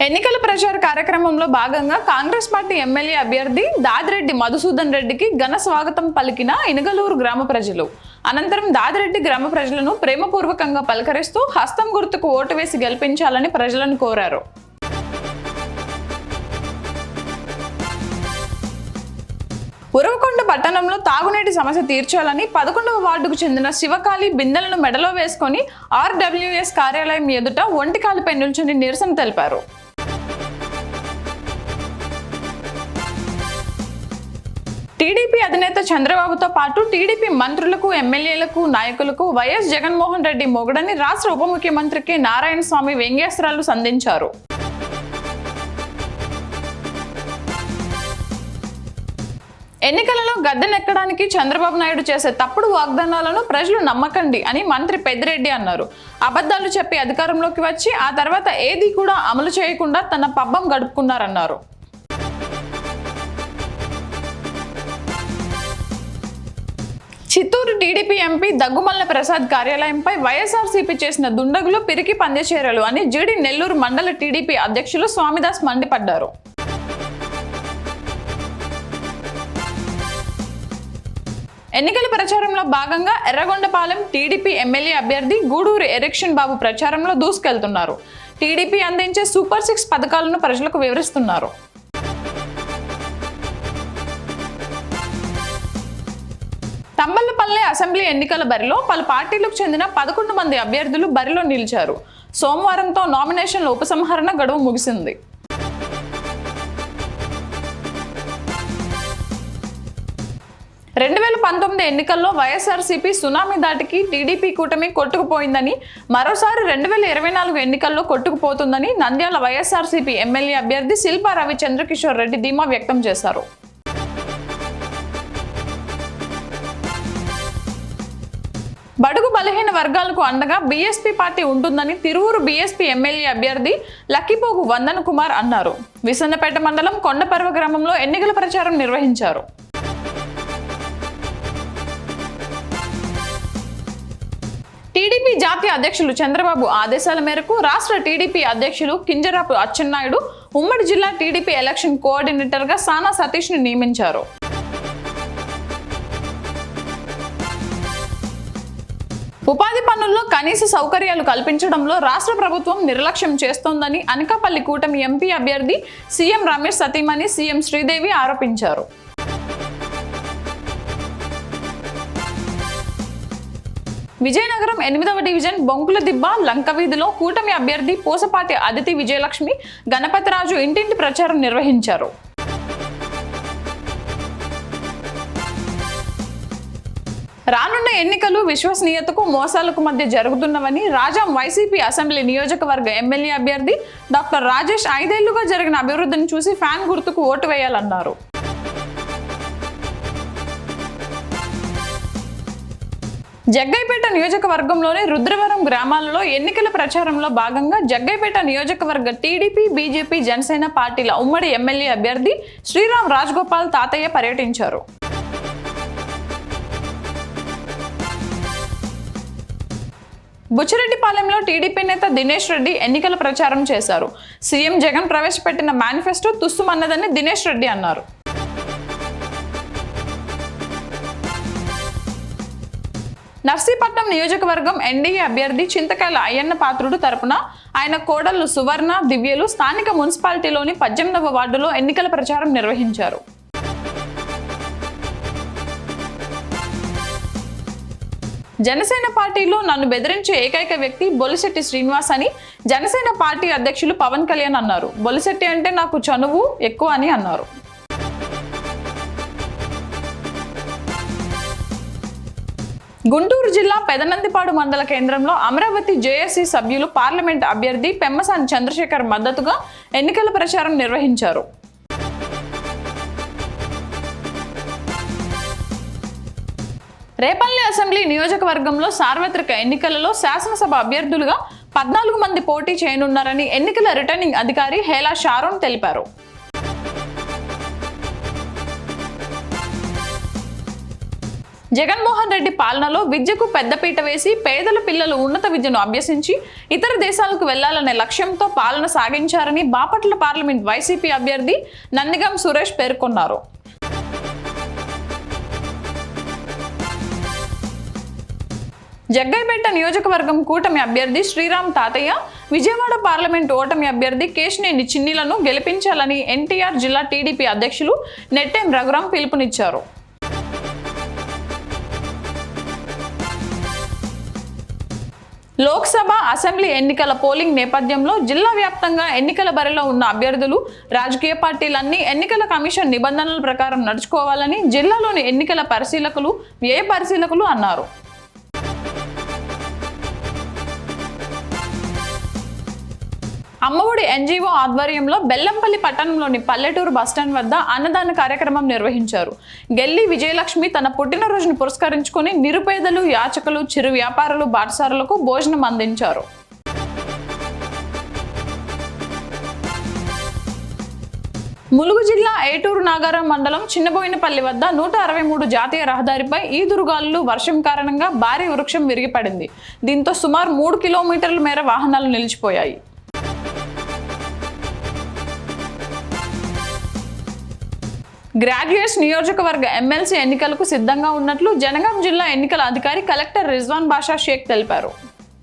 ఎన్నికల ప్రచార కార్యక్రమంలో భాగంగా కాంగ్రెస్ పార్టీ ఎమ్మెల్యే అభ్యర్థి దాదిరెడ్డి మధుసూదన్ రెడ్డికి ఘన స్వాగతం పలికిన ఇనగలూరు గ్రామ ప్రజలు. అనంతరం దాదిరెడ్డి గ్రామ ప్రజలను ప్రేమపూర్వకంగా పలకరిస్తూ హస్తం గుర్తుకు ఓటు వేసి గెలిపించాలని ప్రజలను కోరారు. ఉరవకొండ పట్టణంలో తాగునీటి సమస్య తీర్చాలని 11వ వార్డుకు చెందిన శివకాళి బిందెలను మెడలో వేసుకొని ఆర్డబ్ల్యూఎస్ కార్యాలయం ఎదుట ఒంటికాలిపై నిల్చుని నిరసన తెలిపారు. టీడీపీ అధినేత చంద్రబాబుతో పాటు టీడీపీ మంత్రులకు, ఎమ్మెల్యేలకు, నాయకులకు వైఎస్ జగన్మోహన్ రెడ్డి మొగుడని రాష్ట్ర ఉప ముఖ్యమంత్రి కె నారాయణ స్వామి వ్యంగ్యాస్త్రాలు సంధించారు. ఎన్నికలలో గద్దెనెక్కడానికి చంద్రబాబు నాయుడు చేసే తప్పుడు వాగ్దానాలను ప్రజలు నమ్మకండి అని మంత్రి పెద్దిరెడ్డి అన్నారు. అబద్ధాలు చెప్పి అధికారంలోకి వచ్చి ఆ తర్వాత ఏది కూడా అమలు చేయకుండా తన పబ్బం గడుపుకున్నారన్నారు. చిత్తూరు టీడీపీ ఎంపీ దగ్గుమల్ల ప్రసాద్ కార్యాలయంపై వైఎస్ఆర్సీపీ చేసిన దుండగులు పిరికి పందెచేరలు అని జీడి నెల్లూరు మండల టీడీపీ అధ్యక్షులు స్వామిదాస్ మండిపడ్డారు. ఎన్నికల ప్రచారంలో భాగంగా ఎర్రగొండపాలెం టీడీపీ ఎమ్మెల్యే అభ్యర్థి గూడూరు ఎరెక్షన్ బాబు ప్రచారంలో దూసుకెళ్తున్నారు. టీడీపీ అందించే సూపర్ 6 పథకాలను ప్రజలకు వివరిస్తున్నారు. తంబళ్లపల్లె అసెంబ్లీ ఎన్నికల బరిలో పలు పార్టీలకు చెందిన 11 మంది అభ్యర్థులు బరిలో నిలిచారు. సోమవారంతో నామినేషన్ల ఉపసంహరణ గడువు ముగిసింది. ఎన్నికల్లో వైఎస్ఆర్సీపీ సునామీ దాటికి టీడీపీ కూటమి కొట్టుకుపోయిందని, మరోసారి 2024 ఎన్నికల్లో కొట్టుకుపోతుందని నంద్యాల వైఎస్ఆర్సీపీ ఎమ్మెల్యే అభ్యర్థి శిల్పా రవి చంద్రకిషోర్ రెడ్డి ధీమా వ్యక్తం చేశారు. బడుగు బలహీన వర్గాలకు అండగా బీఎస్పీ పార్టీ ఉంటుందని తిరువూరు బీఎస్పీ ఎమ్మెల్యే అభ్యర్థి లక్కిపోగు వందన కుమార్ అన్నారు. విసన్నపేట మండలం కొండపర్వ గ్రామంలో ఎన్నికల ప్రచారం నిర్వహించారు. టీడీపీ జాతీయ అధ్యక్షులు చంద్రబాబు ఆదేశాల మేరకు రాష్ట్ర టీడీపీ అధ్యక్షులు కింజరాపు అచ్చెన్నాయుడు ఉమ్మడి జిల్లా టీడీపీ ఎలక్షన్ కోఆర్డినేటర్గా సానా సతీష్ను నియమించారు. ఉపాధి పనుల్లో కనీస సౌకర్యాలు కల్పించడంలో రాష్ట్ర ప్రభుత్వం నిర్లక్ష్యం చేస్తోందని అనకాపల్లి కూటమి ఎంపీ అభ్యర్థి సీఎం రమేష్ సతీమణి సీఎం శ్రీదేవి ఆరోపించారు. విజయనగరం 8వ డివిజన్ బొంకుల దిబ్బ లంకవీధిలో కూటమి అభ్యర్థి పూసపాటి అదితి విజయలక్ష్మి గణపతిరాజు ఇంటింటి ప్రచారం నిర్వహించారు. రానున్న ఎన్నికలు విశ్వసనీయతకు మోసాలకు మధ్య జరుగుతున్నవని రాజాం వైసీపీ అసెంబ్లీ నియోజకవర్గ ఎమ్మెల్యే అభ్యర్థి డాక్టర్ రాజేష్ 5 ఏళ్లుగా జరిగిన అభివృద్ధిని చూసి ఫ్యాన్ గుర్తుకు ఓటు వేయాలన్నారు. జగ్గైపేట నియోజకవర్గంలోని రుద్రవరం గ్రామాలలో ఎన్నికల ప్రచారంలో భాగంగా జగ్గైపేట నియోజకవర్గ టీడీపీ, బీజేపీ, జనసేన పార్టీల ఉమ్మడి ఎమ్మెల్యే అభ్యర్థి శ్రీరామ్ రాజగోపాల్ తాతయ్య పర్యటించారు. బుచ్చిరెడ్డిపాలెంలో టీడీపీ నేత దినేష్ రెడ్డి ఎన్నికల ప్రచారం చేశారు. సీఎం జగన్ ప్రవేశపెట్టిన మేనిఫెస్టో తుస్సుమన్నదని దినేష్ రెడ్డి అన్నారు. నర్సీపట్నం నియోజకవర్గం ఎన్డీఏ అభ్యర్థి చింతకాయల అయ్యన్న పాత్రుడు తరపున ఆయన కోడళ్లు సువర్ణ, దివ్యలు స్థానిక మున్సిపాలిటీలోని 18వ వార్డులో ఎన్నికల ప్రచారం నిర్వహించారు. జనసేన పార్టీలో నన్ను బెదిరించే ఏకైక వ్యక్తి బొలిశెట్టి శ్రీనివాస్ అని జనసేన పార్టీ అధ్యక్షులు పవన్ కళ్యాణ్ అన్నారు. బొలిశెట్టి అంటే నాకు చనువు ఎక్కువ అని అన్నారు. గుంటూరు జిల్లా పెదనందిపాడు మండల కేంద్రంలో అమరావతి జేఏసీ సభ్యులు పార్లమెంట్ అభ్యర్థి పెమ్మసాని చంద్రశేఖర్ మద్దతుగా ఎన్నికల ప్రచారం నిర్వహించారు. రేపల్లి అసెంబ్లీ నియోజకవర్గంలో సార్వత్రిక ఎన్నికలలో శాసనసభ అభ్యర్థులుగా 14 మంది పోటీ చేయనున్నారని ఎన్నికల రిటర్నింగ్ అధికారి హేలా షారోన్ తెలిపారు. జగన్మోహన్ రెడ్డి పాలనలో విద్యకు పెద్దపీట వేసి పేదల పిల్లలు ఉన్నత విద్యను అభ్యసించి ఇతర దేశాలకు వెళ్లాలనే లక్ష్యంతో పాలన సాగించారని బాపట్ల పార్లమెంట్ వైసీపీ అభ్యర్థి నందిగం సురేష్ పేర్కొన్నారు. జగ్గైపేట నియోజకవర్గం కూటమి అభ్యర్థి శ్రీరామ్ తాతయ్య, విజయవాడ పార్లమెంట్ ఓటమి అభ్యర్థి కేశినేని చిన్నిలను గెలిపించాలని ఎన్టీఆర్ జిల్లా టీడీపీ అధ్యక్షులు నెట్టెం రఘురాం పిలుపునిచ్చారు. లోక్సభ, అసెంబ్లీ ఎన్నికల పోలింగ్ నేపథ్యంలో జిల్లా వ్యాప్తంగా ఎన్నికల బరిలో ఉన్న అభ్యర్థులు, రాజకీయ పార్టీలన్నీ ఎన్నికల కమిషన్ నిబంధనల ప్రకారం నడుచుకోవాలని జిల్లాలోని ఎన్నికల పరిశీలకులు, వ్యయ పరిశీలకులు అన్నారు. అమ్మఒడి ఎన్జీఓ ఆధ్వర్యంలో బెల్లంపల్లి పట్టణంలోని పల్లెటూరు బస్టాండ్ వద్ద అన్నదాన కార్యక్రమం నిర్వహించారు. గెల్లి విజయలక్ష్మి తన పుట్టినరోజును పురస్కరించుకొని నిరుపేదలు, యాచకులు, చిరు వ్యాపారులు, బాటసారులకు భోజనం అందించారు. ములుగు జిల్లా ఏటూరు నాగారం మండలం చిన్నబోయినపల్లి వద్ద 163 జాతీయ రహదారిపై ఈదురుగాలులు, వర్షం కారణంగా భారీ వృక్షం విరిగిపడింది. దీంతో సుమారు 3 కిలోమీటర్ల మేర వాహనాలు నిలిచిపోయాయి. గ్రాడ్యుయేట్స్ నియోజకవర్గ ఎమ్మెల్సీ ఎన్నికలకు సిద్ధంగా ఉన్నట్లు జనగాం జిల్లా ఎన్నికల అధికారి కలెక్టర్ రిజ్వాన్ బాషా షేక్ తెలిపారు.